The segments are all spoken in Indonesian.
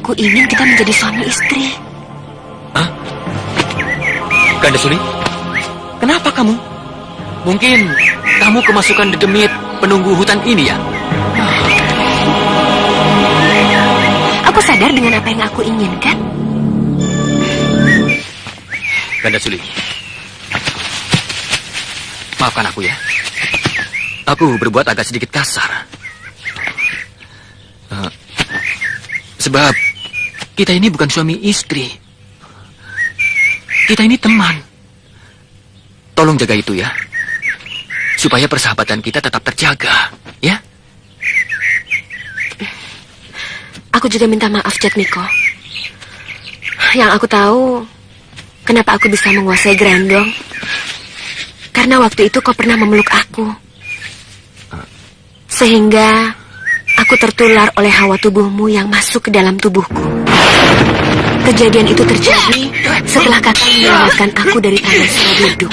aku ingin kita menjadi suami istri. Hah? Ganda Suli? Kenapa kamu? Mungkin kamu kemasukan dedemit penunggu hutan ini ya? Aku sadar dengan apa yang aku inginkan. Ganda Suli, maafkan aku ya. Aku berbuat agak sedikit kasar. Sebab kita ini bukan suami istri. Kita ini teman. Tolong jaga itu ya. Supaya persahabatan kita tetap terjaga, ya? Aku juga minta maaf, Jatmiko. Yang aku tahu, kenapa aku bisa menguasai Grandong. Karena waktu itu kau pernah memeluk aku. Sehingga aku tertular oleh hawa tubuhmu yang masuk ke dalam tubuhku. Kejadian itu terjadi setelah kakak menyelamatkan aku dari tangan Suradurdu.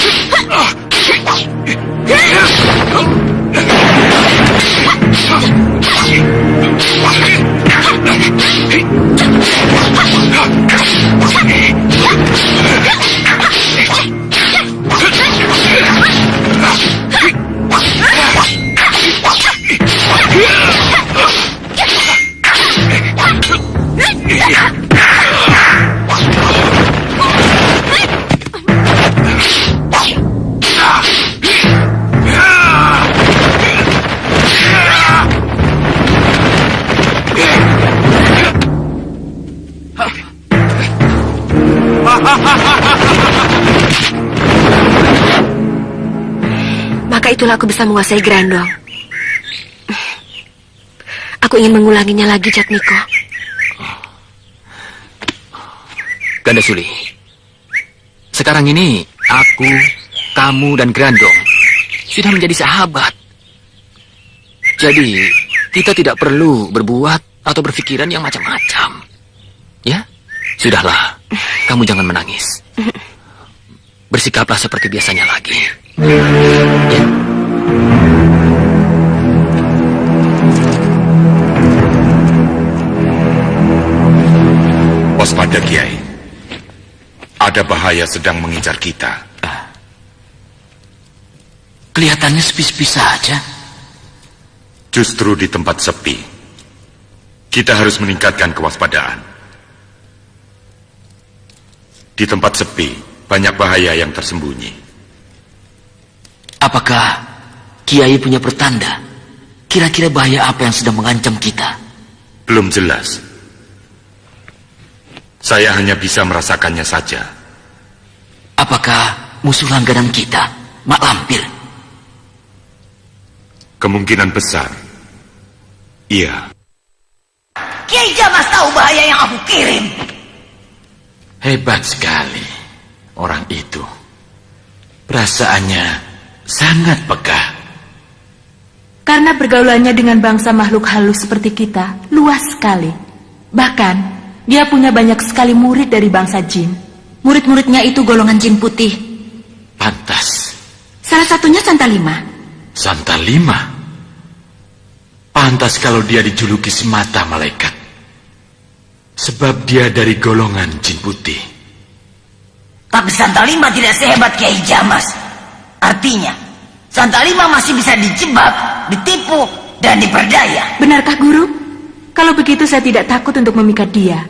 Maka itulah aku bisa menguasai Grandong. Aku ingin mengulanginya lagi, Jatmiko. Ganda Suli, sekarang ini aku, kamu, dan Grandong sudah menjadi sahabat. Jadi, kita tidak perlu berbuat atau berpikiran yang macam-macam. Ya? Sudahlah, kamu jangan menangis. Bersikaplah seperti biasanya lagi. Ya. Waspada, Kiai. Ada bahaya sedang mengincar kita. Kelihatannya sepi-sepi saja. Justru di tempat sepi, kita harus meningkatkan kewaspadaan. Di tempat sepi, banyak bahaya yang tersembunyi. Apakah Kiai punya pertanda? Kira-kira bahaya apa yang sedang mengancam kita? Belum jelas. Saya hanya bisa merasakannya saja. Apakah musuh langganan kita, Mak Lampir? Kemungkinan besar, iya. Kiai Jamas tahu bahaya yang aku kirim. Hebat sekali orang itu. Perasaannya sangat peka. Karena pergaulannya dengan bangsa makhluk halus seperti kita luas sekali. Bahkan dia punya banyak sekali murid dari bangsa jin. Murid-muridnya itu golongan jin putih. Pantas. Salah satunya Santalima. Santalima? Pantas kalau dia dijuluki semata malaikat. Sebab dia dari golongan jin putih. Tapi Santalima tidak sehebat Kiai Jamas. Artinya, Santalima masih bisa dijebak, ditipu, dan diperdaya. Benarkah Guru? Kalau begitu saya tidak takut untuk memikat dia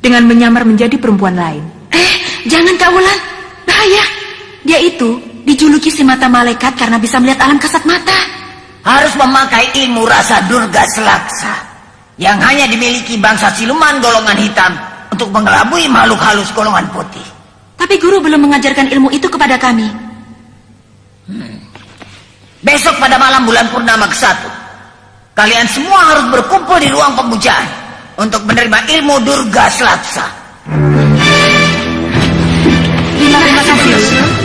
dengan menyamar menjadi perempuan lain. Jangan Kak Wulan, bahaya. Dia itu dijuluki si mata malaikat karena bisa melihat alam kasat mata. Harus memakai ilmu rasa Durga Selaksa yang hanya dimiliki bangsa siluman golongan hitam untuk mengelabui makhluk halus golongan putih. Tapi Guru belum mengajarkan ilmu itu kepada kami. Besok pada malam bulan purnama ke-1, kalian semua harus berkumpul di ruang pemujaan untuk menerima ilmu Durga Selaksa. Terima kasih.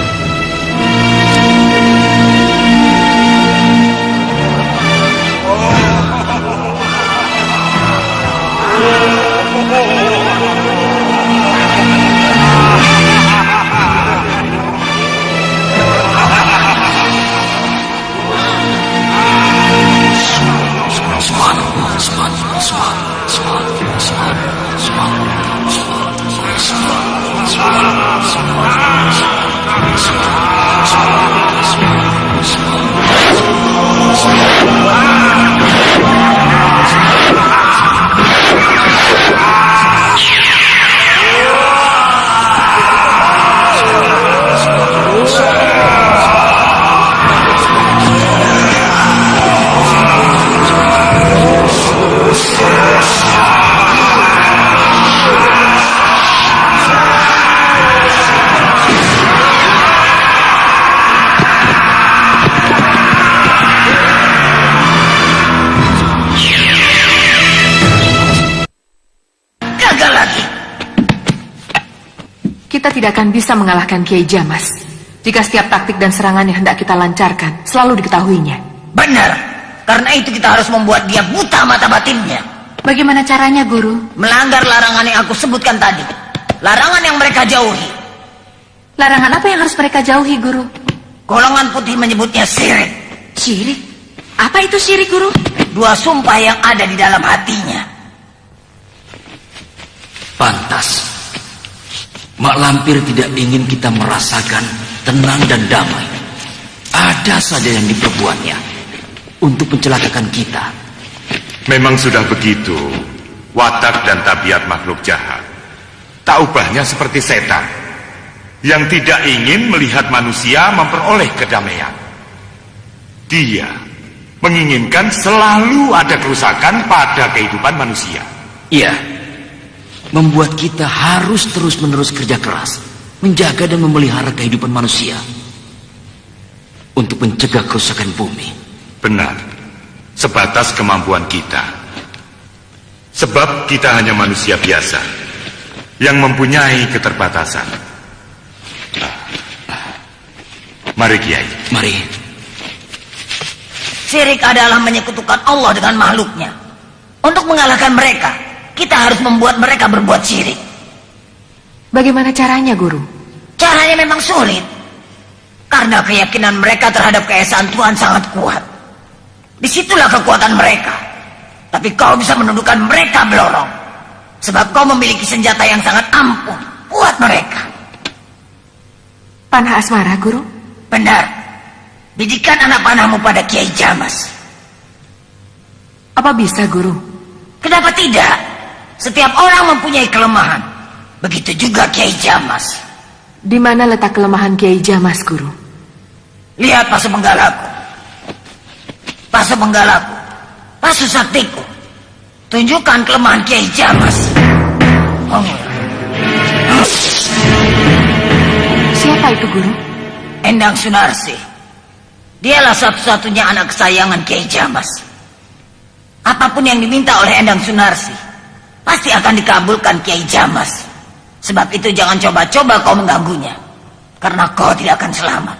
Seman. Kita tidak akan bisa mengalahkan Kiai Jamas jika setiap taktik dan serangan yang hendak kita lancarkan selalu diketahuinya. Benar. Karena itu kita harus membuat dia buta mata batinnya. Bagaimana caranya, Guru? Melanggar larangan yang aku sebutkan tadi. Larangan yang mereka jauhi. Larangan apa yang harus mereka jauhi, Guru? Golongan putih menyebutnya syirik. Syirik? Apa itu syirik, Guru? Dua sumpah yang ada di dalam hatinya. Pantas. Mak Lampir tidak ingin kita merasakan tenang dan damai. Ada saja yang diperbuatnya untuk mencelakakan kita. Memang sudah begitu. Watak dan tabiat makhluk jahat tak ubahnya seperti setan yang tidak ingin melihat manusia memperoleh kedamaian. Dia menginginkan selalu ada kerusakan pada kehidupan manusia. Iya. Membuat kita harus terus-menerus kerja keras, menjaga dan memelihara kehidupan manusia untuk mencegah kerusakan bumi. Benar, sebatas kemampuan kita. Sebab kita hanya manusia biasa yang mempunyai keterbatasan. Mari Kiai. Mari. Syirik adalah menyekutukan Allah dengan makhluknya. Untuk mengalahkan mereka, kita harus membuat mereka berbuat syirik. Bagaimana caranya, Guru? Caranya memang sulit. Karena keyakinan mereka terhadap keesaan Tuhan sangat kuat. Disitulah kekuatan mereka. Tapi kau bisa menundukkan mereka, Blorong. Sebab kau memiliki senjata yang sangat ampuh buat mereka. Panah asmara, Guru? Benar. Didikan anak panahmu pada Kiai Jamas. Apa bisa, Guru? Kenapa tidak? Setiap orang mempunyai kelemahan. Begitu juga Kiai Jamas. Di mana letak kelemahan Kiai Jamas, Guru? Lihat pasu penggalaku. Pasu penggalaku. Pasu saktiku. Tunjukkan kelemahan Kiai Jamas. Siapa itu, Guru? Endang Sunarsi. Dialah satu-satunya anak kesayangan Kiai Jamas. Apapun yang diminta oleh Endang Sunarsi pasti akan dikabulkan Kiai Jamas. Sebab itu jangan coba-coba kau mengganggunya. Karena kau tidak akan selamat.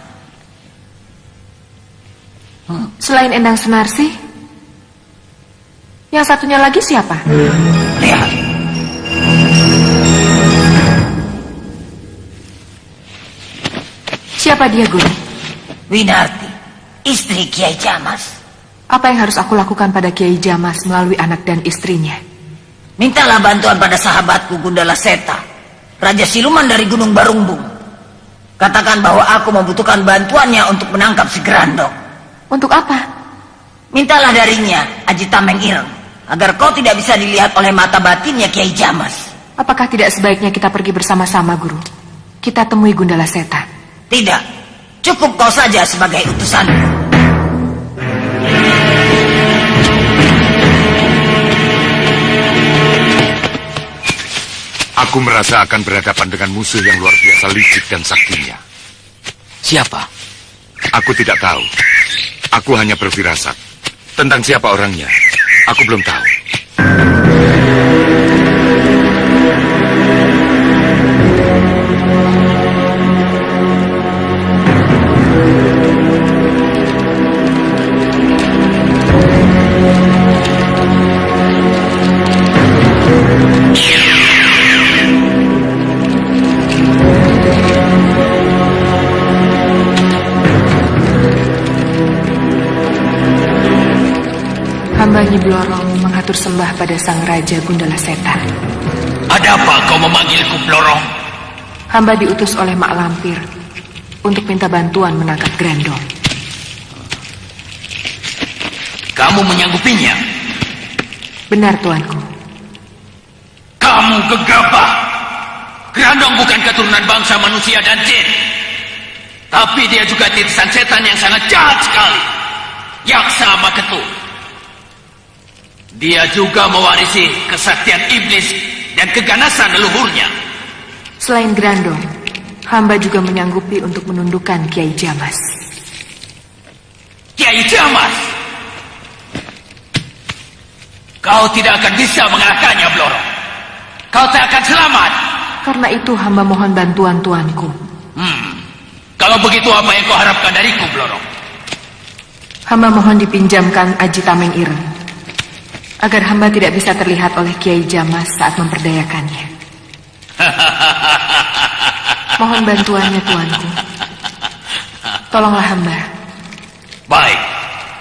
Selain Endang Sunarsi, yang satunya lagi siapa? Lihat. Siapa dia, Guru? Winarti, istri Kiai Jamas. Apa yang harus aku lakukan pada Kiai Jamas melalui anak dan istrinya? Mintalah bantuan pada sahabatku Gundala Seta, Raja Siluman dari Gunung Barumbung. Katakan bahwa aku membutuhkan bantuannya untuk menangkap si Grandong. Untuk apa? Mintalah darinya, Aji Tameng Ireng, agar kau tidak bisa dilihat oleh mata batinnya Kiai Jamas. Apakah tidak sebaiknya kita pergi bersama-sama, Guru? Kita temui Gundala Seta. Tidak, cukup kau saja sebagai utusanku. Aku merasa akan berhadapan dengan musuh yang luar biasa licik dan saktinya. Siapa? Aku tidak tahu. Aku hanya berfirasat. Tentang siapa orangnya, aku belum tahu. Hamba Nyi Blorong mengatur sembah pada Sang Raja Gundala Seta. Ada apa kau memanggilku, Blorong? Hamba diutus oleh Mak Lampir untuk minta bantuan menangkap Grandong. Kamu menyanggupinya? Benar, Tuanku. Kamu gegabah. Grandong bukan keturunan bangsa manusia dan jin. Tapi dia juga titisan setan yang sangat jahat sekali. Yaksa Maketu. Dia juga mewarisi kesaktian iblis dan keganasan leluhurnya. Selain Grandong, hamba juga menyanggupi untuk menundukkan Kiai Jamas. Kiai Jamas! Kau tidak akan bisa mengalahkannya, Blorong. Kau tak akan selamat. Karena itu hamba mohon bantuan tuanku. Kalau begitu apa yang kau harapkan dariku, Blorong? Hamba mohon dipinjamkan Aji Tameng Ireng, agar hamba tidak bisa terlihat oleh Kiai Jamas saat memperdayakannya. Mohon bantuannya tuanku. Tolonglah hamba. Baik,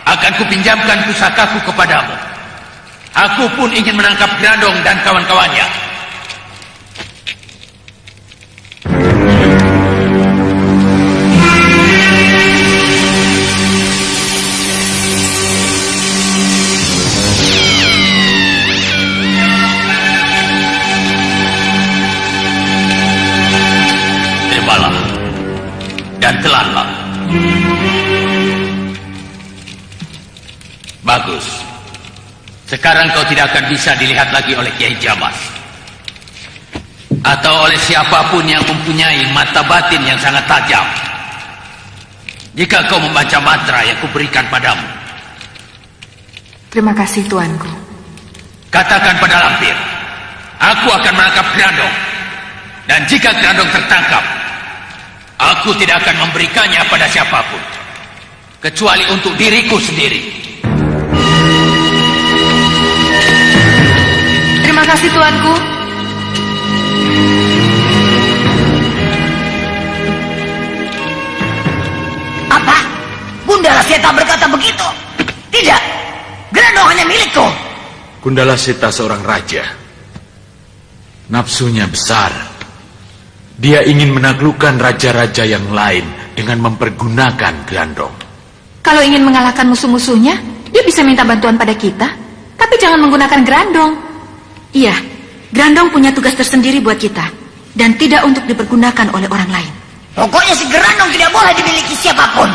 akan kupinjamkan pusakaku kepadamu. Aku pun ingin menangkap Grandong dan kawan-kawannya. Terimalah dan telanlah. Bagus. Sekarang kau tidak akan bisa dilihat lagi oleh Kiai Jamas. Atau oleh siapapun yang mempunyai mata batin yang sangat tajam. Jika kau membaca mantra yang kuberikan padamu. Terima kasih tuanku. Katakan pada lampir, aku akan menangkap Grandong. Dan jika Grandong tertangkap, aku tidak akan memberikannya pada siapapun. Kecuali untuk diriku sendiri. Terima kasih tuanku. Apa? Bunda Laseta berkata begitu? Tidak. Grandong hanya milikku. Gundala Seta seorang raja. Nafsunya besar. Dia ingin menaklukkan raja-raja yang lain dengan mempergunakan Grandong. Kalau ingin mengalahkan musuh-musuhnya, dia bisa minta bantuan pada kita. Tapi jangan menggunakan Grandong. Iya, Grandong punya tugas tersendiri buat kita. Dan tidak untuk dipergunakan oleh orang lain. Pokoknya si Grandong tidak boleh dimiliki siapapun.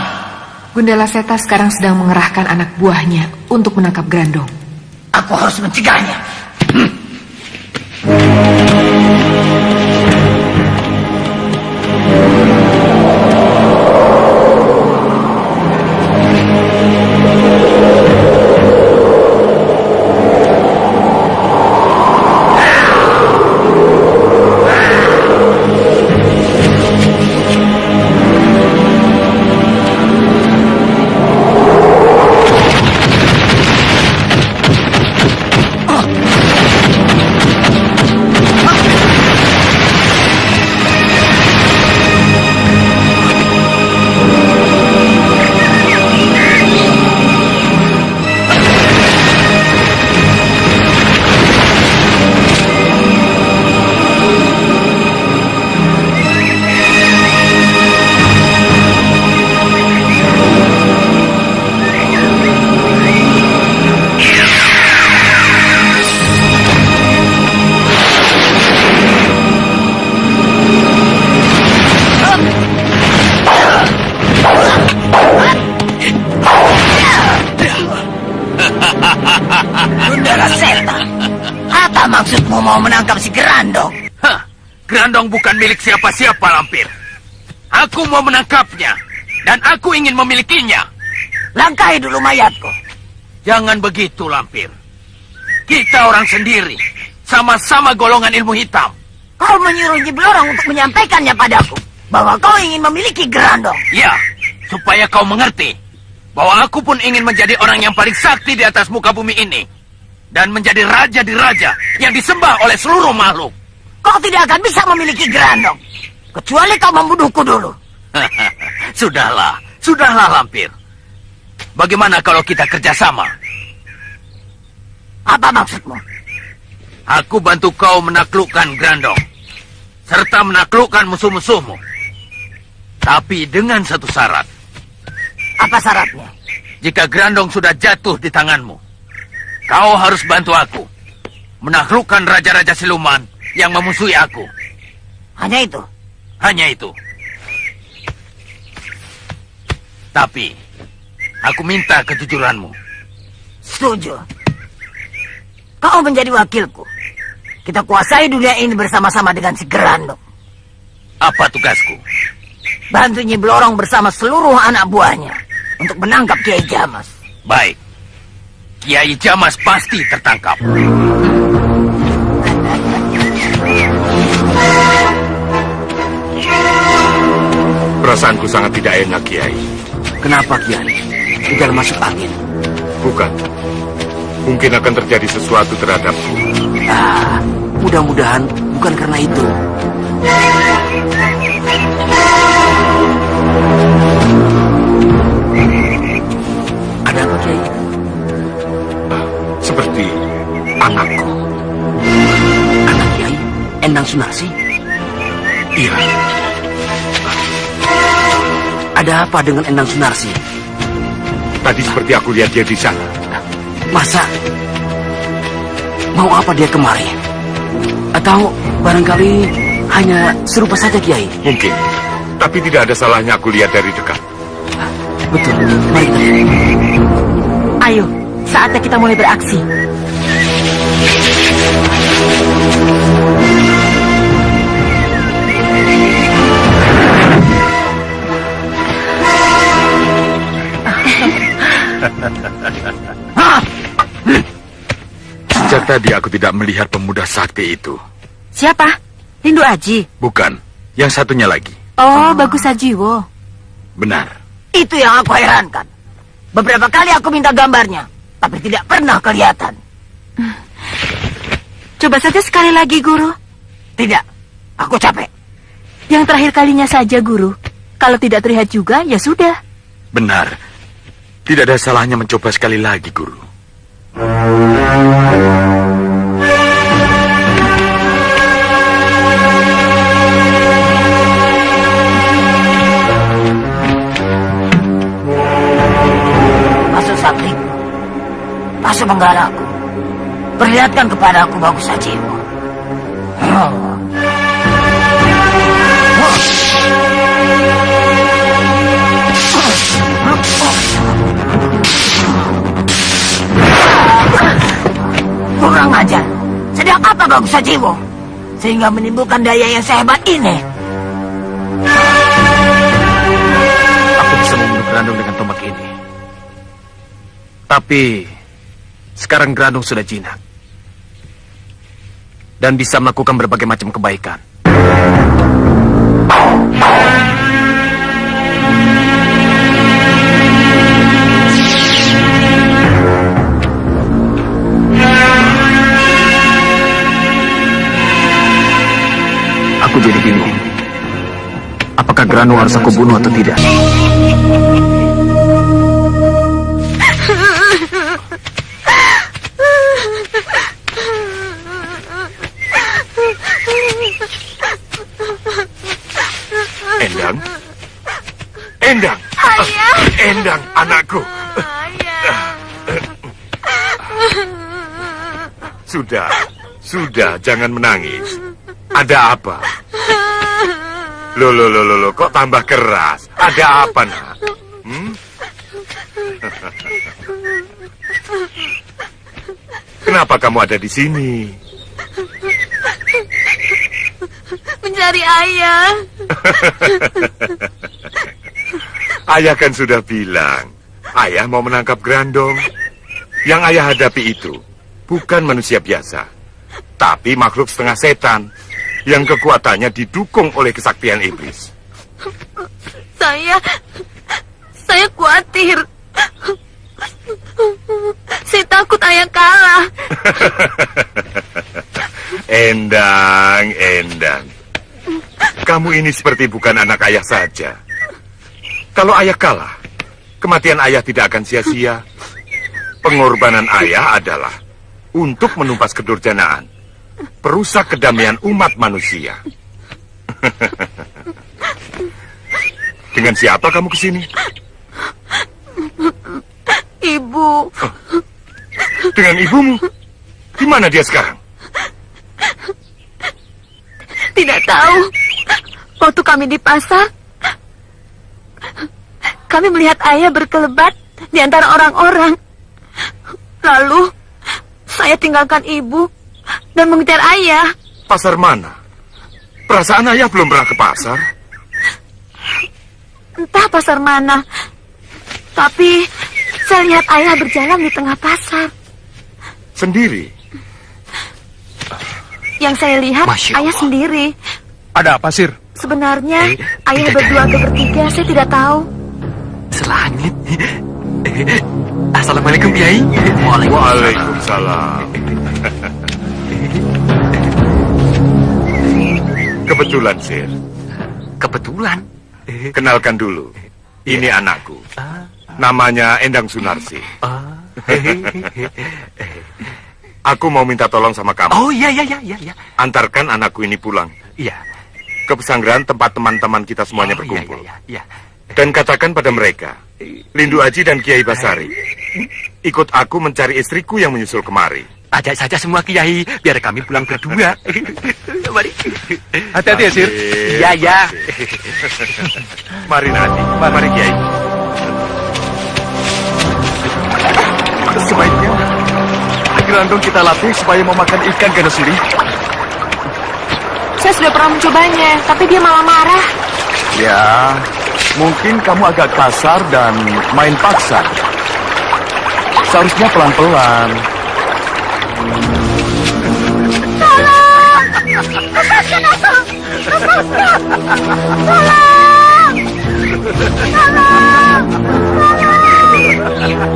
Gundala Seta sekarang sedang mengerahkan anak buahnya untuk menangkap Grandong. Aku harus mencegahnya. Gundala Seta, apa maksudmu mau menangkap si Grandong? Hah, Grandong bukan milik siapa-siapa, Lampir. Aku mau menangkapnya, dan aku ingin memilikinya. Langkahi dulu mayatku. Jangan begitu, Lampir. Kita orang sendiri, sama-sama golongan ilmu hitam. Kau menyuruh Nyi Blorong untuk menyampaikannya padaku, bahwa kau ingin memiliki Grandong. Ya, supaya kau mengerti bahwa aku pun ingin menjadi orang yang paling sakti di atas muka bumi ini. Dan menjadi raja di raja yang disembah oleh seluruh makhluk. Kau tidak akan bisa memiliki Grandong, kecuali kau membunuhku dulu. Sudahlah Lampir. Bagaimana kalau kita kerjasama? Apa maksudmu? Aku bantu kau menaklukkan Grandong, serta menaklukkan musuh-musuhmu. Tapi dengan satu syarat. Apa syaratnya? Jika Grandong sudah jatuh di tanganmu, kau harus bantu aku menaklukkan raja-raja siluman yang memusuhi aku. Hanya itu? Hanya itu. Tapi, aku minta kejujuranmu. Setuju. Kau menjadi wakilku. Kita kuasai dunia ini bersama-sama dengan si Grandong. Apa tugasku? Bantu Nyi Blorong bersama seluruh anak buahnya untuk menangkap Kiai Jamas. Baik. Kiai Jamas pasti tertangkap. Perasaanku sangat tidak enak, Kiai. Kenapa, Kiai? Sudah masuk angin. Bukan. Mungkin akan terjadi sesuatu terhadapku. Ah, mudah-mudahan bukan karena itu. Ada apa, Kiai? Seperti anakku. Anak Kiai, Endang Sunarsi? Iya, Ada apa dengan Endang Sunarsi? tadi seperti aku lihat dia di sana. Masa? Mau apa dia kemari? Atau barangkali hanya serupa saja, Kiai? Mungkin. Tapi tidak ada salahnya aku lihat dari dekat. Betul, mari kita lihat. Ayo, saatnya kita mulai beraksi. Sejak tadi aku tidak melihat pemuda sakti itu. Siapa? Rindu Aji. Bukan. Yang satunya lagi. Oh, Bagus Sajiwo. Benar. Itu yang aku herankan. Beberapa kali aku minta gambarnya, tapi tidak pernah kelihatan. Coba saja sekali lagi, Guru. Tidak, aku capek. Yang terakhir kalinya saja, Guru. Kalau tidak terlihat juga, ya sudah. Benar. Tidak ada salahnya mencoba sekali lagi, Guru. Masuk sakti. Masuk menggaraku. Perlihatkan kepadaku Bagus Sajiwo. Kurang ajar. Sedang apa Bagus Sajiwo? Sehingga menimbulkan daya yang sehebat ini. Aku bisa membunuh Grandong dengan tombak ini. Tapi sekarang Grandong sudah jinak dan bisa melakukan berbagai macam kebaikan. Aku jadi bingung. Apakah Grandong harus aku bunuh atau tidak? Endang? Endang! Ayah. Endang, anakku. Sudah, jangan menangis. Ada apa? Loh, kok tambah keras? Ada apa, nak? Kenapa kamu ada di sini? Mencari ayah. Ayah kan sudah bilang, ayah mau menangkap Grandong. Yang ayah hadapi itu bukan manusia biasa, tapi makhluk setengah setan yang kekuatannya didukung oleh kesaktian iblis. Saya khawatir. Saya takut ayah kalah. Endang. Kamu ini seperti bukan anak ayah saja. Kalau ayah kalah, kematian ayah tidak akan sia-sia. Pengorbanan ayah adalah untuk menumpas kedurjanaan, perusak kedamaian umat manusia. Dengan siapa kamu kesini? Ibu. Dengan ibumu? Di mana dia sekarang? Tidak tahu. Waktu kami di pasar, kami melihat ayah berkelebat di antara orang-orang. Lalu, saya tinggalkan ibu dan mengejar ayah. Pasar mana? Perasaan ayah belum pernah ke pasar. Entah pasar mana. Tapi, saya lihat ayah berjalan di tengah pasar. Sendiri? Yang saya lihat, Masya ayah Allah. sendiri. Ada apa, Sir? Sebenarnya ayah berdua atau bertiga, saya tidak tahu. Selangit. Assalamualaikum, Kiai. Waalaikumsalam. Kebetulan, Sir. Kebetulan. Kenalkan dulu. Ini anakku. Namanya Endang Sunarsi. Aku mau minta tolong sama kamu. Oh, iya. Antarkan anakku ini pulang Iya. ke pesanggeran tempat teman-teman kita semuanya berkumpul. Iya. Dan katakan pada mereka, Lindu Aji dan Kiai Basari, ikut aku mencari istriku yang menyusul kemari. Ajak saja semua Kiai, biar kami pulang berdua. Mari. Hati-hati ya, Sir. Iya. Mari Nadi, mari Kiai. Sebaiknya Grandong kita latih supaya memakan ikan ganasuri. Saya sudah pernah mencobanya, tapi dia malah marah. Ya, mungkin kamu agak kasar dan main paksa. Seharusnya pelan-pelan.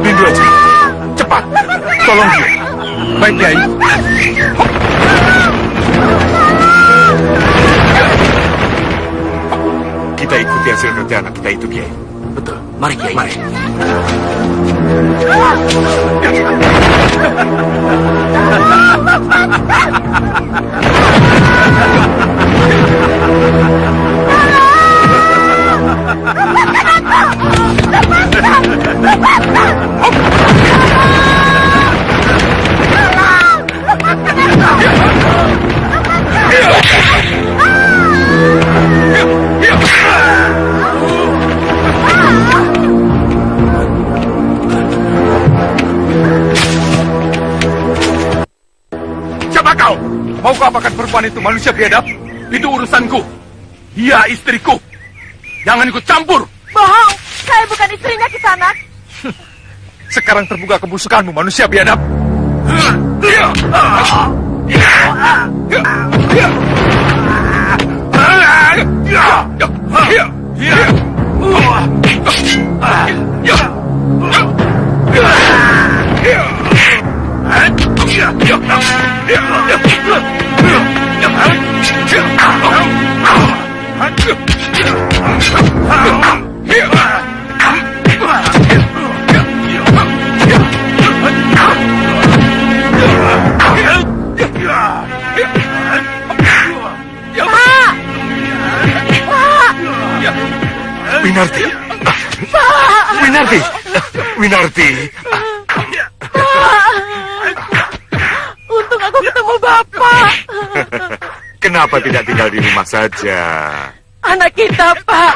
Lindu Aji, cepat, tolong dia. Baik, Kiai. Kita ikuti hasil kerja anak kita itu, Kiai. Betul. Mari, Kiai. Mari. Siapa kau? Mau kau apakan perempuan itu manusia biadab? Itu urusanku. Dia istriku. Jangan ikut campur. Bohong, saya bukan istrinya Kisanak. Sekarang terbuka kebusukanmu manusia biadab. Winarti. Winarti. Winarti. Untung aku ketemu Bapak. Kenapa tidak tinggal di rumah saja? Anak kita, Pak.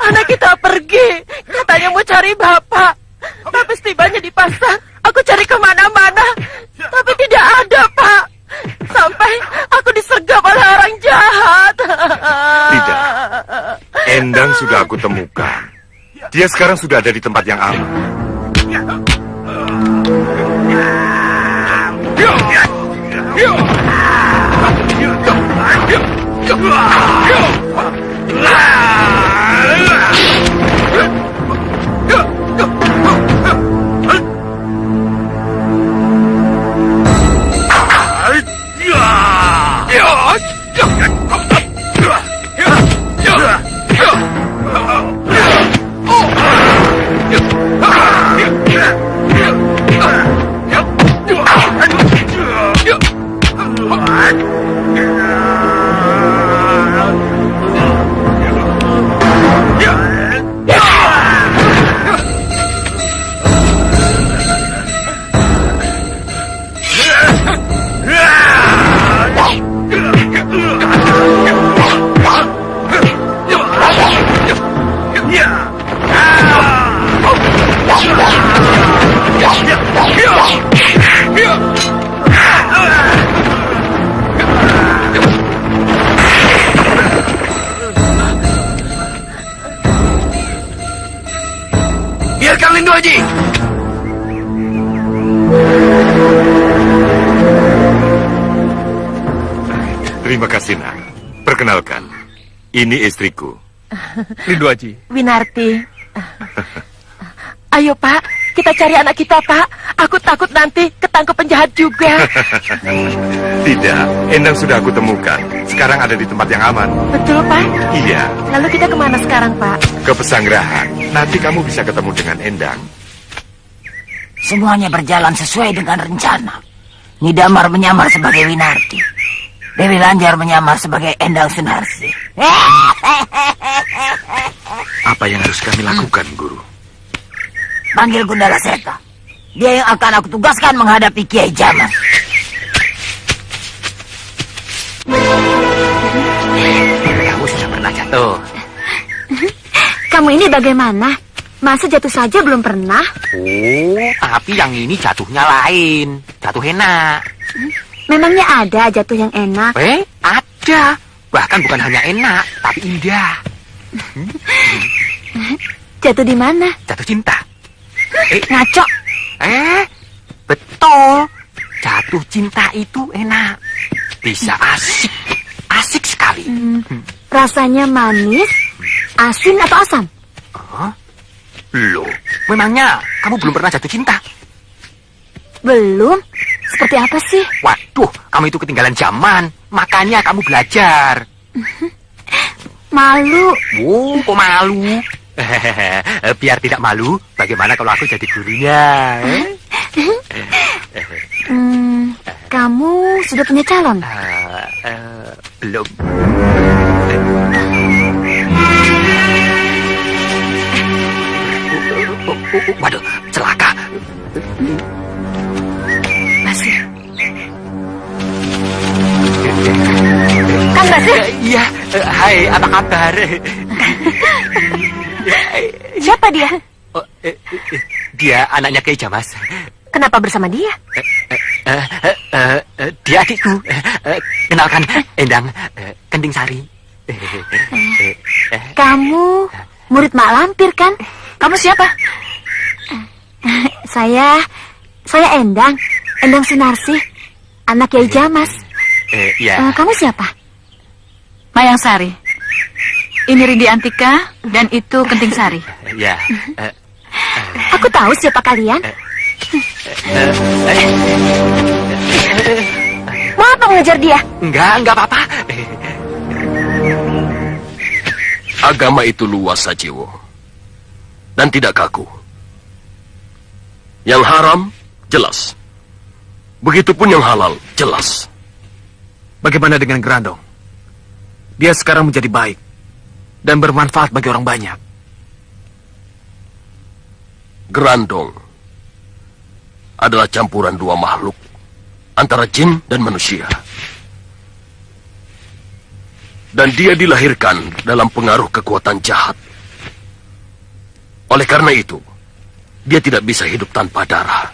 Anak kita pergi. Katanya mau cari Bapak. Tapi setibanya di pasar, aku cari kemana-mana. Tapi tidak ada, Pak. Sampai aku disergap oleh orang jahat. Tidak. Endang sudah aku temukan. Dia sekarang sudah ada di tempat yang aman. Biarkan Lindu Aji. Terima kasih, Nak. Perkenalkan, Ini istriku. Rindu Aji. Winarti. Ayo Pak, kita cari anak kita Pak. Aku takut nanti ketangkep penjahat juga. Tidak, Endang sudah aku temukan. Sekarang ada di tempat yang aman. Betul Pak? Iya, Lalu kita kemana sekarang Pak? ke Pesanggerahan. Nanti kamu bisa ketemu dengan Endang. Semuanya berjalan sesuai dengan rencana. Nidamar menyamar sebagai Winarti. Dewi Lanjar menyamar sebagai Endang Sunarsi. Apa yang harus kami lakukan, Guru? Panggil Gundala Seta. Dia yang akan aku tugaskan menghadapi Kiai Jamas. Kamu sudah pernah jatuh. Kamu ini bagaimana? Masa jatuh saja belum pernah? Oh, tapi yang ini jatuhnya lain. Jatuh enak. Memangnya ada jatuh yang enak? Ada. Bahkan bukan hanya enak, tapi indah. Jatuh di mana? Jatuh cinta. Ngaco. Betul. Jatuh cinta itu enak. Bisa asik. Asik sekali. Rasanya manis, asin atau asam? Loh, memangnya kamu belum pernah jatuh cinta? Belum. Seperti apa sih? Waduh, kamu itu ketinggalan zaman. Makanya kamu belajar. Malu. Oh, kok malu? Biar tidak malu, bagaimana kalau aku jadi gurunya? Kamu sudah punya calon? Belum. Waduh, celaka. Basir. Kang Basir? Iya, hai, apa kabar? Siapa dia? Dia anaknya Kiai Jamas. Kenapa bersama dia? Dia adikku. Kenalkan, Endang, Kending Sari. Kamu murid Mak Lampir kan? Kamu siapa? Saya Endang Sunarsi, anak Kiai Jamas. Iya. Kamu siapa? Mayang Sari. Ini Rindi Antika dan itu Kenting Sari. Iya. Aku tahu siapa kalian. Mau apa mengejar dia? Enggak apa-apa. Agama itu luas, Sajiwo. Dan tidak kaku. Yang haram, jelas. Begitupun yang halal, jelas. Bagaimana dengan Grandong? Dia sekarang menjadi baik dan bermanfaat bagi orang banyak. Grandong adalah campuran dua makhluk antara jin dan manusia. Dan dia dilahirkan dalam pengaruh kekuatan jahat. Oleh karena itu, dia tidak bisa hidup tanpa darah.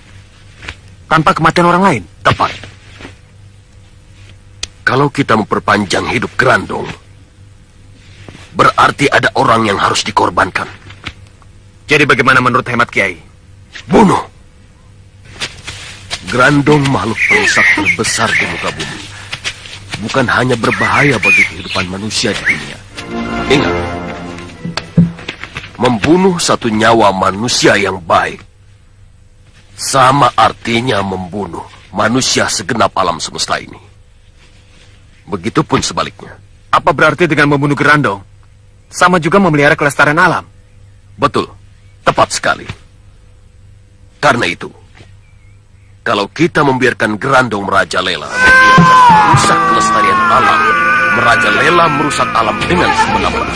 Tanpa kematian orang lain? Tepat. Kalau kita memperpanjang hidup Grandong, berarti ada orang yang harus dikorbankan. Jadi bagaimana menurut hemat Kiai? Bunuh. Grandong makhluk perusak terbesar di muka bumi. Bukan hanya berbahaya bagi kehidupan manusia di dunia. Ingat, membunuh satu nyawa manusia yang baik sama artinya membunuh manusia segenap alam semesta ini. Begitupun sebaliknya. Apa berarti dengan membunuh Grandong sama juga memelihara kelestarian alam? Betul, tepat sekali. Karena itu, kalau kita membiarkan Grandong merajalela, merusak kelestarian alam, merajalela merusak alam dengan semena-mena.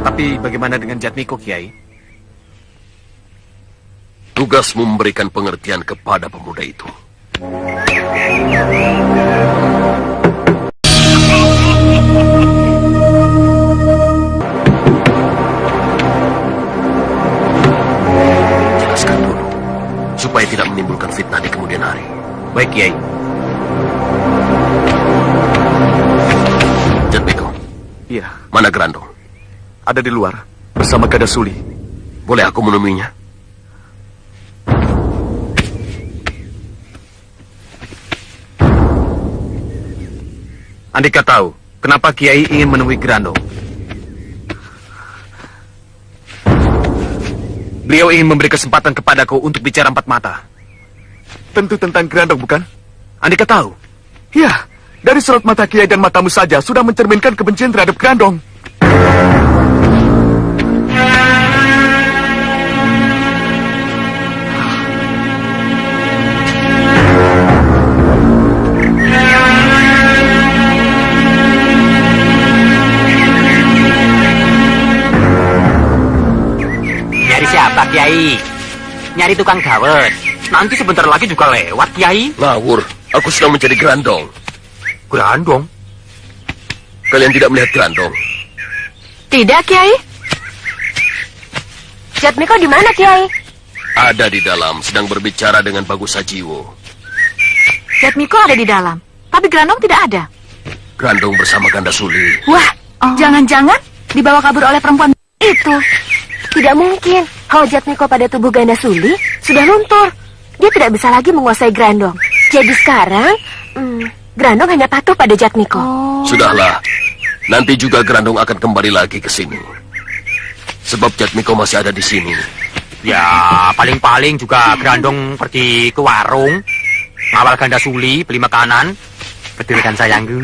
Tapi bagaimana dengan Jatmiko, Kiai? Tugas memberikan pengertian kepada pemuda itu. Grandong? Ada di luar, bersama Gadasuli. Boleh aku menemuinya? Andika tahu kenapa Kiai ingin menemui Grandong. Beliau ingin memberi kesempatan kepadaku untuk bicara empat mata. Tentu tentang Grandong, bukan? Andika tahu. Ya, dari sorot mata Kiai dan matamu saja sudah mencerminkan kebencian terhadap Grandong. Nyari siapa, Kiai? Nyari tukang dawet. Nanti sebentar lagi juga lewat, Kiai. Ngawur, aku sedang mencari Grandong. Grandong? Kalian tidak melihat Grandong? Tidak, Kiai. Jatmiko di mana, Kiai? Ada di dalam, sedang berbicara dengan Bagus Sajiwo. Jatmiko ada di dalam, tapi Grandong tidak ada. Grandong bersama Gandasuli. Wah, jangan-jangan dibawa kabur oleh perempuan itu. Tidak mungkin. Kalau Jatmiko pada tubuh Gandasuli sudah luntur. Dia tidak bisa lagi menguasai Grandong. Jadi sekarang, Grandong hanya patuh pada Jatmiko. Sudahlah, nanti juga Grandong akan kembali lagi ke sini. Sebab Jatmiko masih ada di sini. Ya, paling-paling juga Grandong pergi ke warung, ngawal Gandasuli, beli makanan. Betul kan, sayangku?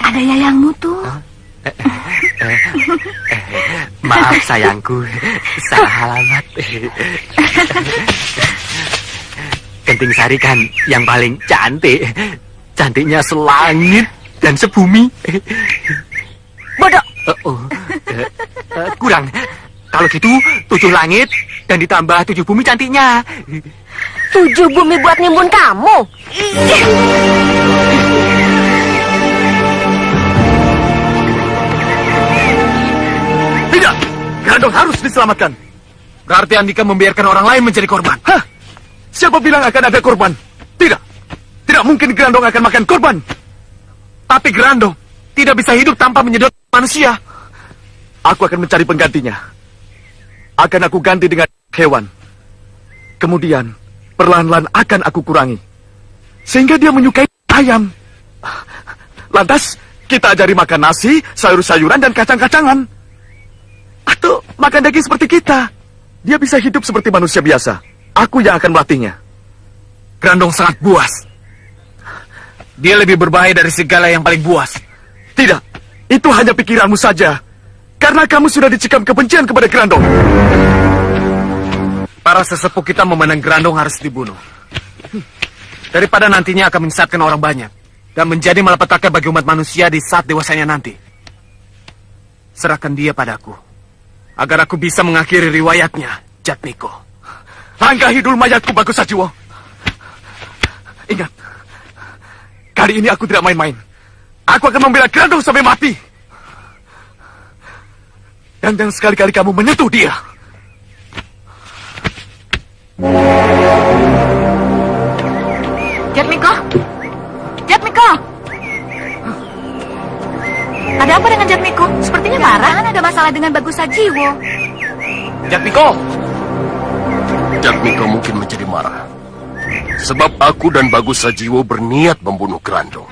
Ada yayangmu tuh. Maaf, sayangku. Salah alamat. Genting Sari kan yang paling cantik. Cantiknya selangit dan sebumi. Bodoh. Kurang. Kalau gitu 7 langit dan ditambah 7 bumi cantiknya. 7 bumi buat nimbun kamu. Tidak, Grandong harus diselamatkan. Berarti Andika membiarkan orang lain menjadi korban. Hah? Siapa bilang akan ada korban? Tidak. Tidak mungkin Grandong akan makan korban. Tapi Grandong tidak bisa hidup tanpa menyedot manusia. Aku akan mencari penggantinya. Akan aku ganti dengan hewan. Kemudian, perlahan-lahan akan aku kurangi. Sehingga dia menyukai ayam. Lantas, kita ajari makan nasi, sayur-sayuran, dan kacang-kacangan. Atau makan daging seperti kita. Dia bisa hidup seperti manusia biasa. Aku yang akan melatihnya. Grandong sangat buas. Dia lebih berbahaya dari segala yang paling buas. Tidak, itu hanya pikiranmu saja. Karena kamu sudah dicikam kebencian kepada Grandong. Para sesepuh kita memandang Grandong harus dibunuh. Daripada nantinya akan menyesatkan orang banyak. Dan menjadi malapetaka bagi umat manusia di saat dewasanya nanti. Serahkan dia padaku. Agar aku bisa mengakhiri riwayatnya, Jatmiko. Langkahi dulu mayatku, Bagus Sajiwo. Ingat, kali ini aku tidak main-main. Aku akan membela Grandong sampai mati. Dan jangan sekali-kali kamu menyentuh dia. Jatmiko. Jatmiko. Ada apa dengan Jatmiko? Sepertinya marah. Jangan ada masalah dengan Bagus Sajiwo. Jatmiko! Jatmiko mungkin menjadi marah. Sebab aku dan Bagus Sajiwo berniat membunuh Grandong.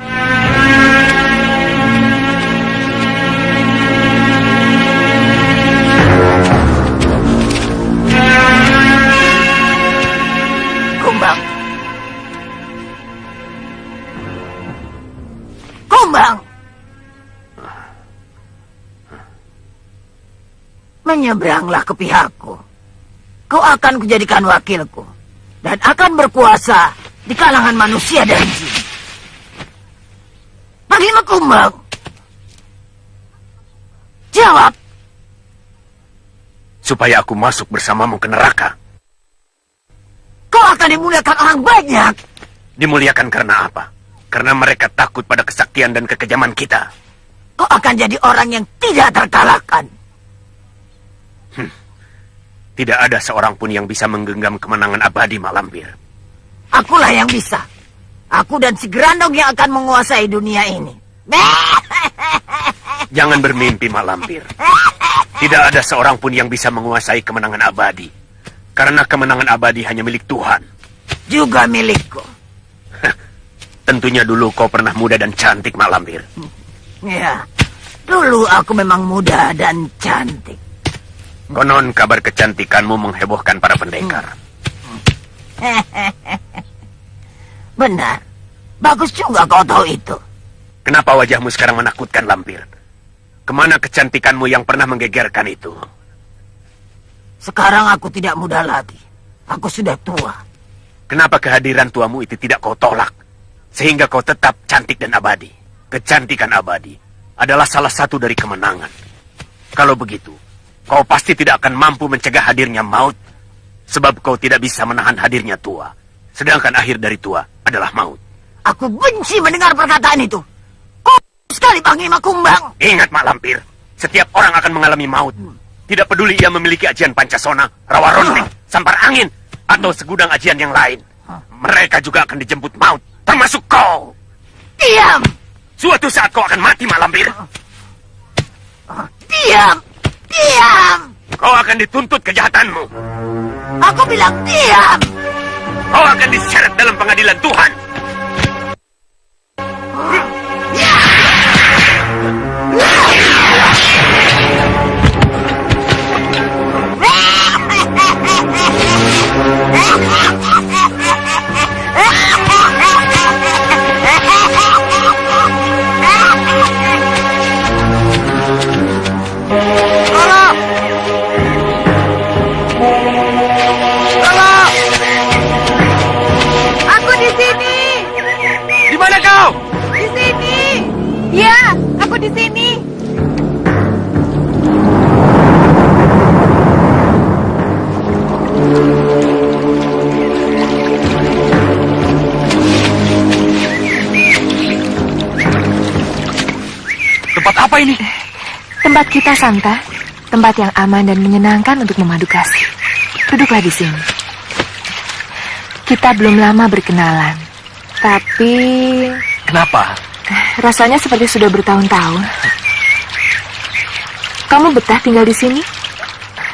Kumbang. Kumbang. Menyeberanglah ke pihakku. Kau akan kujadikan wakilku. Dan akan berkuasa di kalangan manusia dan jin. Bagaimana, Kumbang? Jawab. Supaya aku masuk bersamamu ke neraka. Kau akan dimuliakan orang banyak. Dimuliakan karena apa? Karena mereka takut pada kesaktian dan kekejaman kita. Kau akan jadi orang yang tidak terkalahkan. Tidak ada seorang pun yang bisa menggenggam kemenangan abadi, Mak Lampir. Akulah yang bisa. Aku dan si Grandong yang akan menguasai dunia ini. Jangan bermimpi, Mak Lampir. Tidak ada seorang pun yang bisa menguasai kemenangan abadi. Karena kemenangan abadi hanya milik Tuhan. Juga milikku. Tentunya dulu kau pernah muda dan cantik, Mak Lampir. Ya, dulu aku memang muda dan cantik. Konon kabar kecantikanmu menghebohkan para pendekar. Benar. Bagus juga kau tahu itu. Kenapa wajahmu sekarang menakutkan, Lampir? Kemana kecantikanmu yang pernah menggegerkan itu? Sekarang aku tidak muda lagi. Aku sudah tua. Kenapa kehadiran tuamu itu tidak kau tolak? Sehingga kau tetap cantik dan abadi. Kecantikan abadi adalah salah satu dari kemenangan. Kalau begitu, kau pasti tidak akan mampu mencegah hadirnya maut. Sebab kau tidak bisa menahan hadirnya tua. Sedangkan akhir dari tua adalah maut. Aku benci mendengar perkataan itu. Kau sekali Bang Ima Kumbang. Ingat, Mak Lampir. Setiap orang akan mengalami maut. Tidak peduli ia memiliki ajian Pancasona, Rawa Ronting, Sampar Angin, atau segudang ajian yang lain. Mereka juga akan dijemput maut. Termasuk kau. Diam. Suatu saat kau akan mati, Mak Lampir. Diam. Diam. Kau akan dituntut kejahatanmu. Aku bilang diam. Kau akan diseret dalam pengadilan Tuhan. Aku di sini. Di mana kau? Di sini. Ya, aku di sini. Tempat apa ini? Tempat kita, Santa. Tempat yang aman dan menyenangkan untuk memadu kasih. Duduklah di sini. Kita belum lama berkenalan. Tapi Kenapa? rasanya seperti sudah bertahun-tahun. Kamu betah tinggal di sini?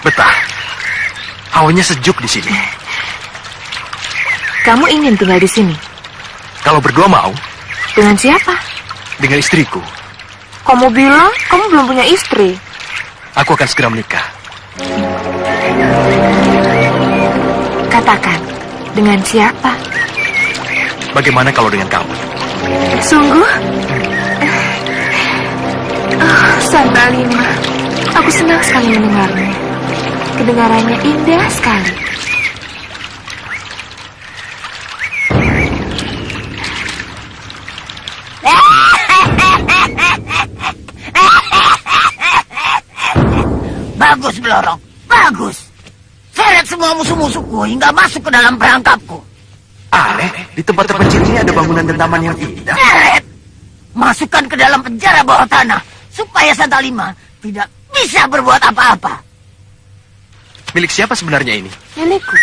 Betah. Hawanya sejuk di sini. Kamu ingin tinggal di sini? Kalau berdua mau, Dengan siapa? dengan istriku, Kamu bilang kamu belum punya istri. aku akan segera menikah. Katakan, dengan siapa? Bagaimana kalau dengan kamu? Sungguh? Oh, Santa Lima, aku senang sekali mendengarnya. Kedengarannya indah sekali. Bagus, Blorok. Bagus. Seret semua musuh-musuhku hingga masuk ke dalam perangkapku. Aneh, di tempat terpencil ini ada bangunan dendaman yang indah. Seret. Masukkan ke dalam penjara bawah tanah. Supaya Santa Lima tidak bisa berbuat apa-apa. Milik siapa sebenarnya ini? Milikku,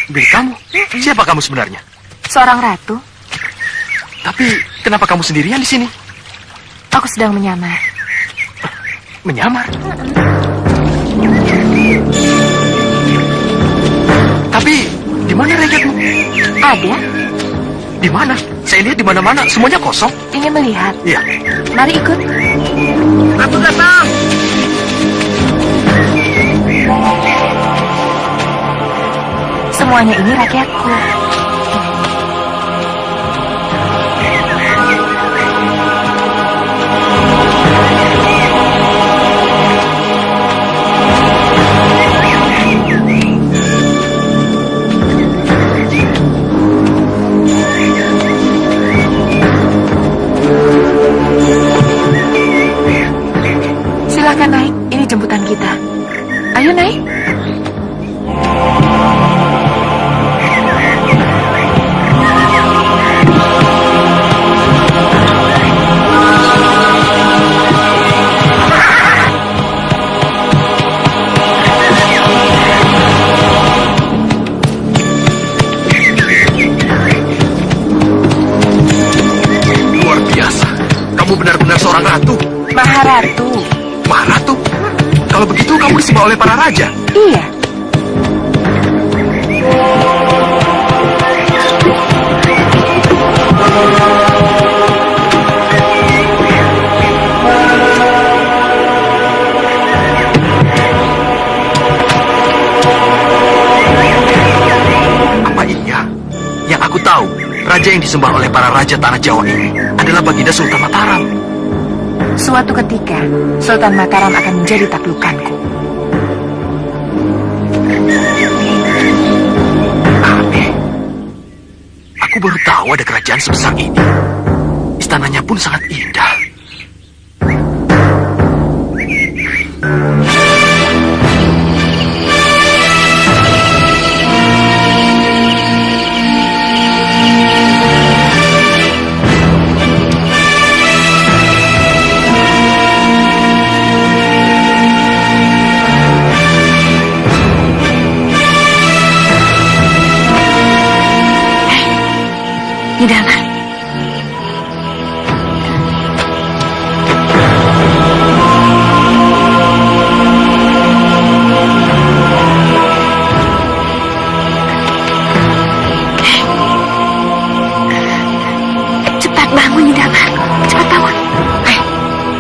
Milik kamu? Siapa kamu sebenarnya? seorang ratu. Tapi kenapa kamu sendirian di sini? Aku sedang menyamar. Menyamar? Tapi di mana rakyatmu? Ada? Di mana? Saya lihat di mana-mana, semuanya kosong. Ingin melihat? Iya. Mari ikut. Aku datang. Semuanya ini rakyatku. Silakan naik, ini jemputan kita. Ayo naik. Luar biasa. Kamu benar-benar seorang ratu. Maharatu. Maharatu? Kalau begitu kamu disembah oleh para raja. Iya. Apa iya? Yang aku tahu, raja yang disembah oleh para raja tanah Jawa ini adalah Baginda Sultan Mataram. Suatu ketika, Sultan Mataram akan menjadi taklukanku. Aneh. Aku baru tahu ada kerajaan sebesar ini. Istananya pun sangat indah. Nidama. Cepat bangun, Nidama. Cepat bangun.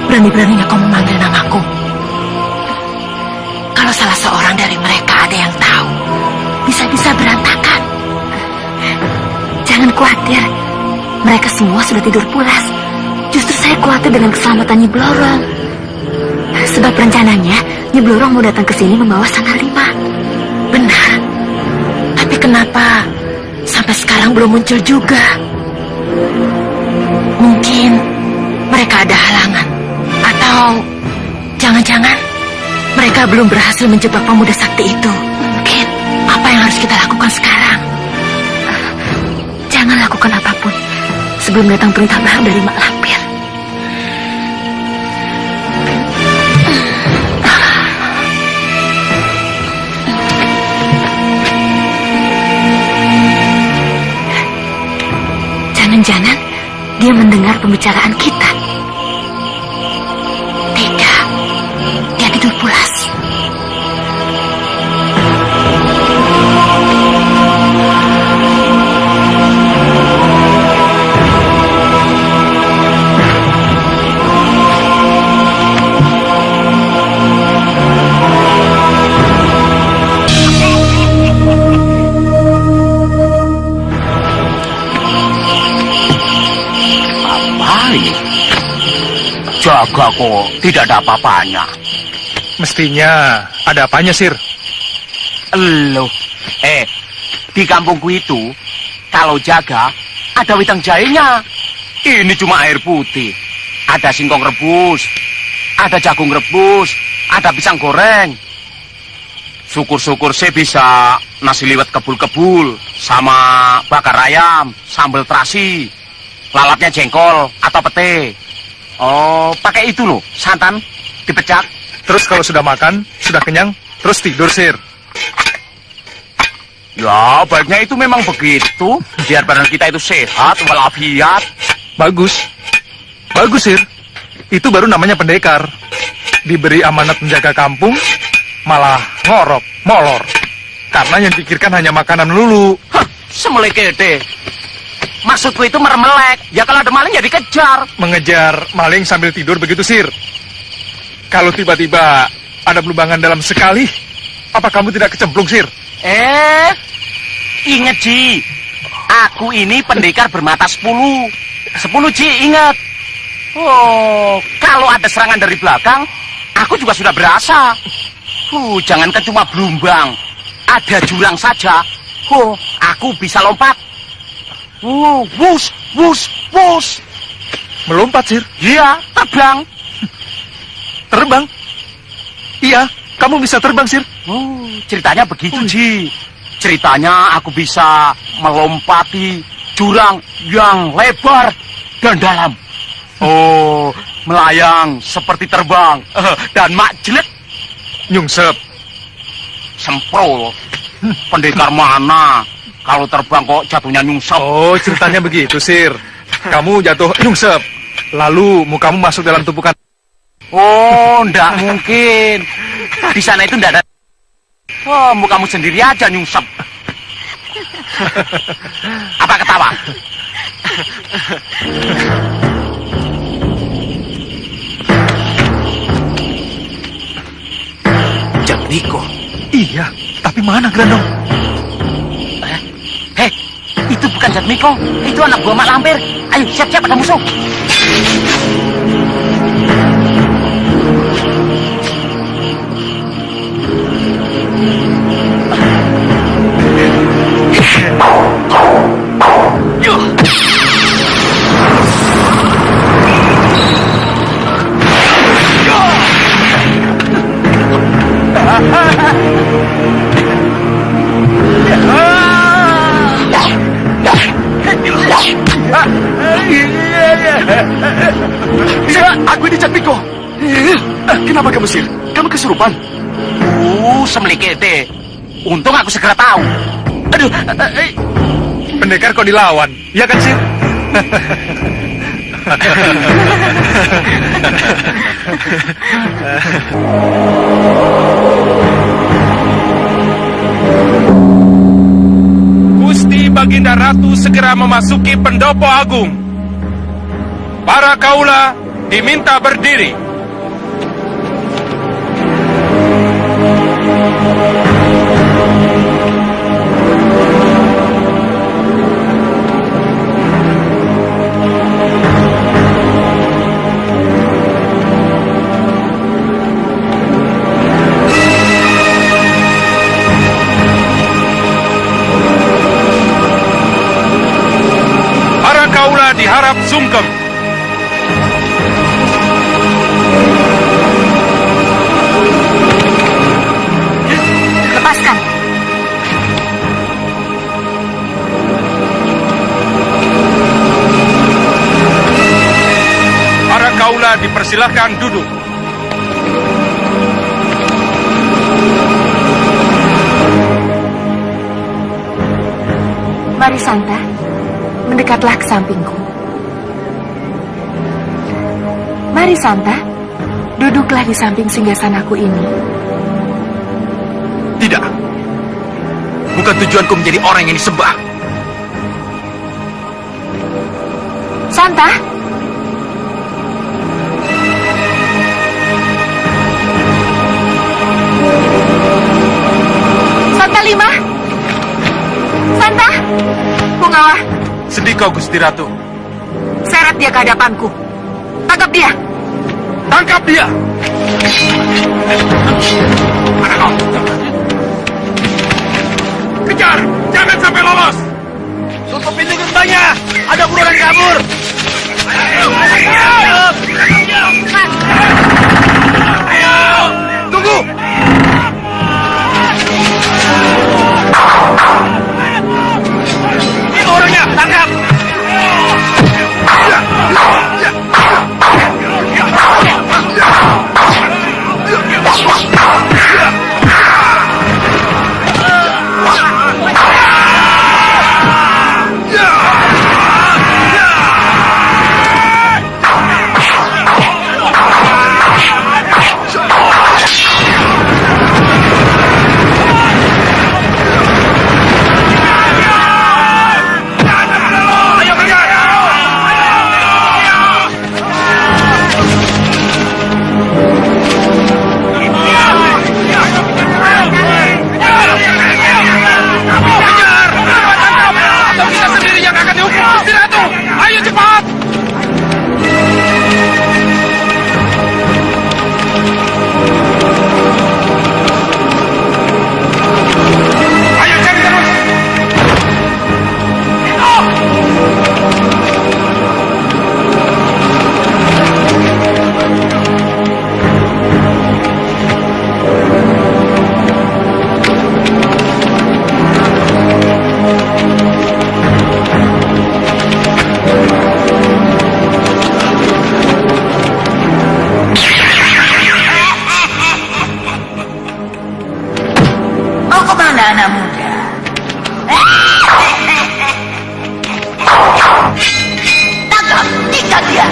Berani-beraninya kau memanggil namaku. Kalau salah seorang dari mereka ada yang tahu, bisa-bisa berantakan. Jangan khawatir. Mereka semua sudah tidur pulas. Justru saya khawatir dengan keselamatan Nyi Blorong. Sebab rencananya Nyi Blorong mau datang ke sini membawa sang harimau. Benar. Tapi kenapa sampai sekarang belum muncul juga? Mungkin mereka ada halangan. Atau jangan-jangan mereka belum berhasil menjebak pemuda sakti itu. Mungkin apa yang harus kita lakukan sekarang? Jangan lakukan apapun sebelum datang perintah baru dari Mak Lampir. Jangan-jangan dia mendengar pembicaraan kita. Tidak, dia tidur pulas. Jaga kok, tidak ada apa-apanya. Mestinya ada apanya, Sir? Loh, di kampungku itu, kalau jaga, ada wedang jahenya. Ini cuma air putih. Ada singkong rebus, ada jagung rebus, ada pisang goreng. Syukur-syukur saya bisa nasi liwet kebul-kebul, sama bakar ayam, sambal terasi, lalapnya jengkol atau pete. Oh, pakai itu loh, santan, dipecak. Terus kalau sudah makan, sudah kenyang, terus tidur, Sir. Ya, baiknya itu memang begitu. Biar badan kita itu sehat, walafiat. Bagus. Bagus, Sir. Itu baru namanya pendekar. Diberi amanat menjaga kampung, malah ngorok, molor. Karena yang dipikirkan hanya makanan melulu. Hah, semelekete. Maksudku itu meremelek. Ya kalau ada maling ya dikejar. Mengejar maling sambil tidur begitu, Sir. Kalau tiba-tiba ada belubangan dalam sekali, apa kamu tidak kecemplung, Sir? Ingat, Ji. Aku ini pendekar bermata 10. 10, Ji, ingat. Oh, kalau ada serangan dari belakang, aku juga sudah berasa. Jangankan cuma belumbang. Ada jurang saja. Aku bisa lompat. Wus, wus, wus. Melompat, Sir? Iya, terbang. Terbang? Iya, kamu bisa terbang, Sir. Ceritanya begitu, Ji. Ceritanya aku bisa melompati jurang yang lebar dan dalam. Melayang seperti terbang. Dan mak jelek. Nyungsep. Semprol. Pendekar mana? Kalau terbang kok jatuhnya nyungsep. Oh, ceritanya begitu, Sir. Kamu jatuh nyungsep. Lalu mukamu masuk dalam tumpukan Oh, ndak mungkin. Di sana itu ndak ada. Oh, kamu sendiri aja nyungsep. Apa ketawa? Jatmiko. Iya, tapi mana Grandong? Hei, itu bukan Jatmiko. Itu anak buah Mak Lampir. Ayo, siap-siap ada musuh. Aku ini Jatmiko. Kenapa kamu sir? Kamu kesurupan? Semlikete. Untung aku segera tahu. Aduh, Pendekar kok dilawan, ya kan sih? Gusti Baginda Ratu segera memasuki pendopo agung. Para kaula diminta berdiri. Para kaula diharap sungkem. Lepaskan. Para kaula dipersilahkan duduk. Mari Santa, mendekatlah ke sampingku. Mari Santa, duduklah di samping singgasanaku ini. Tidak. Bukan tujuanku menjadi orang yang disembah. Santa, Santa Lima, Santa, Pungawa, Sedih kau Gusti Ratu. seret dia ke hadapanku. Tangkap dia. Tangkap dia. Mana kau? Kejar, jangan sampai lolos. tutup pintu gerbangnya. Ada buruan kabur. Tunggu. Itu orangnya, tangkap. anak muda. Tangkap, ikat dia.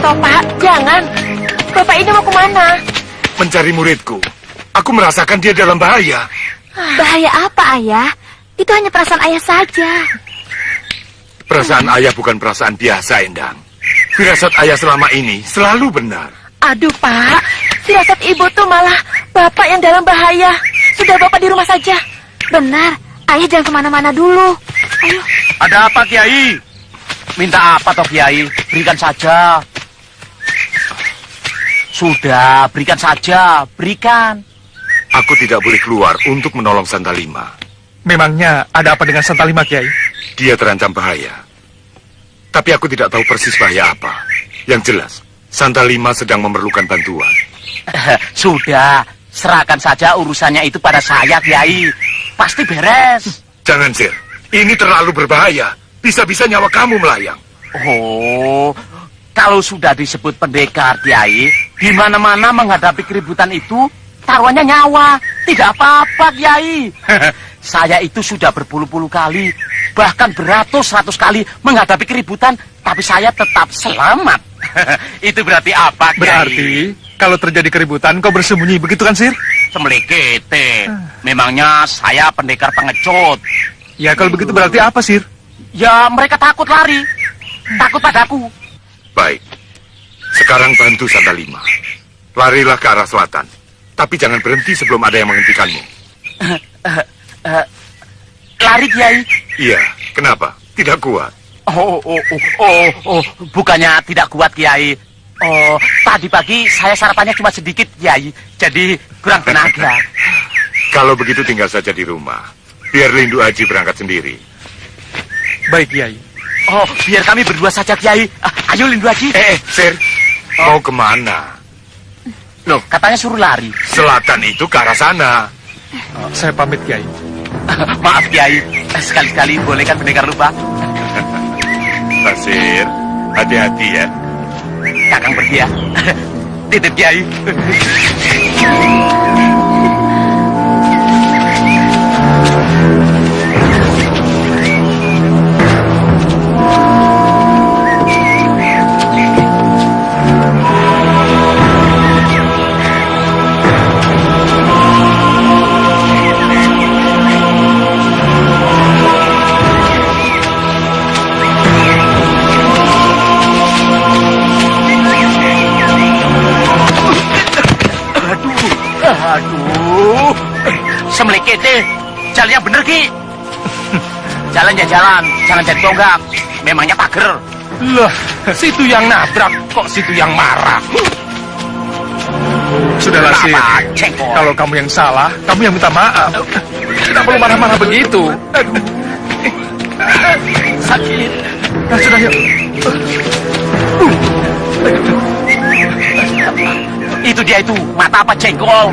toh, Pak. Jangan. Bapak ini mau kemana? Mencari muridku. Aku merasakan dia dalam bahaya. Bahaya apa, Ayah? Itu hanya perasaan Ayah saja. Perasaan ayah bukan perasaan biasa, Endang. Firasat ayah selama ini selalu benar. Aduh, Pak. Firasat Ibu tuh malah Bapak yang dalam bahaya. Sudah Bapak di rumah saja. Benar. Ayah jangan kemana-mana dulu. Ayo. Ada apa, Kiai? Minta apa toh, Kiai? Berikan saja. Sudah, berikan saja. Berikan. Aku tidak boleh keluar untuk menolong Santalima. Memangnya ada apa dengan Santalima, Kiai? Dia terancam bahaya. Tapi aku tidak tahu persis bahaya apa. Yang jelas, Santalima sedang memerlukan bantuan. Sudah, serahkan saja urusannya itu pada saya, Kiai. Pasti beres. Jangan, Sir. Ini terlalu berbahaya. Bisa-bisa nyawa kamu melayang. Oh, kalau sudah disebut pendekar, Kiai, di mana-mana menghadapi keributan itu, taruhannya nyawa. Tidak apa-apa, Kiai. Saya itu sudah berpuluh-puluh kali, bahkan beratus-ratus kali menghadapi keributan, tapi saya tetap selamat. Itu berarti apa, Kiai? Berarti kalau terjadi keributan kau bersembunyi, begitu kan, Sir? Semlekete. Memangnya saya pendekar pengecut. Ya, kalau begitu berarti apa, Sir? Ya, mereka takut lari. Takut padaku. Baik. Sekarang bantu Santalima. Larilah ke arah selatan. Tapi jangan berhenti sebelum ada yang menghentikanmu. Lari, Kiai? Iya, kenapa? Tidak kuat. Bukannya tidak kuat, Kiai. Oh, tadi pagi saya sarapannya cuma sedikit, Kiai. Jadi kurang tenaga. Kalau begitu tinggal saja di rumah. Biar Lindu Aji berangkat sendiri. Baik, Kiai. Oh, biar kami berdua saja, Kiai. Ayo, Lindu Aji. Sir. Mau kemana? Loh, katanya suruh lari. Selatan itu ke arah sana. Saya pamit, Kiai. Maaf, Kiai. Sekali-sekali boleh kan pendekar lupa? Basir, hati-hati ya. Kakang pergi ya. Titip, Kiai. Aduh, semlekete, jalannya bener, Ki. Jalan ya jalan, jangan jadi tonggak. Memangnya pager. Lah, situ yang nabrak, kok situ yang marah. Sudahlah, Sir. Kenapa, cengkol? Kalau kamu yang salah, kamu yang minta maaf. Tidak perlu marah-marah begitu. Sakit. Nah, sudah, yuk. Itu dia itu, mata apa jengkol?